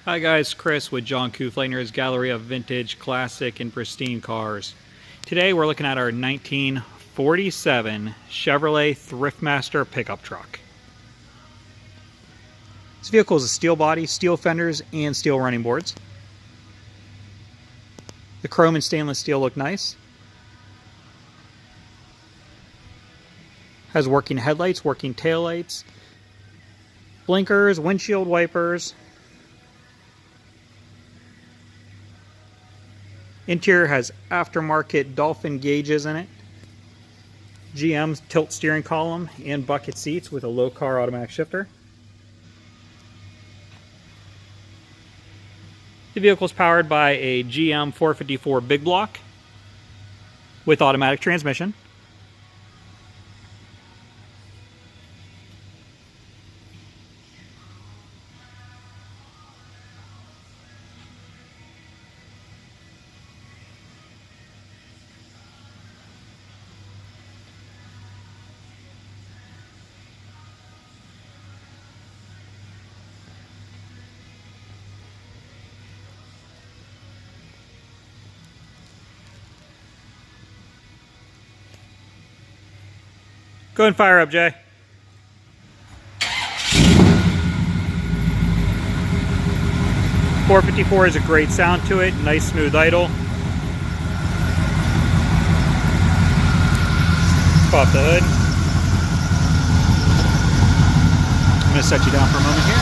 Hi guys, Chris with John Kufliner's Gallery of Vintage, Classic, and Pristine Cars. Today we're looking at our 1947 Chevrolet Thriftmaster pickup truck. This vehicle is a steel body, steel fenders, and steel running boards. The chrome and stainless steel look nice. Has working headlights, working taillights, blinkers, windshield wipers. Interior has aftermarket Dolphin gauges in it, GM tilt steering column, and bucket seats with a low car automatic shifter. The vehicle is powered by a GM 454 big block with automatic transmission. Go ahead and fire up, Jay. .454 has a great sound to it, nice smooth idle. Pop the hood. I'm going to set you down for a moment here.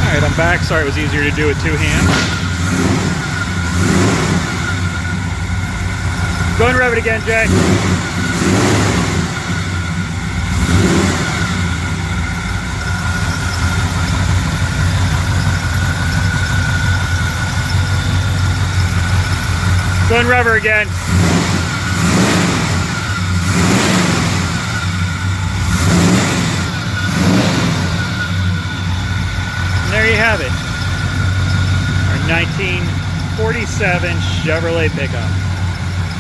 Alright, I'm back. Sorry, it was easier to do with two hands. Go and rev it again, Jay. Go and rev her again. There you have it, our 1947 Chevrolet pickup.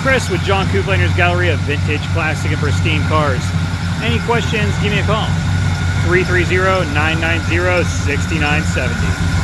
Chris with John Kufliner's Gallery of Vintage, Classic, and Pristine Cars. Any questions, give me a call. 330-990-6970.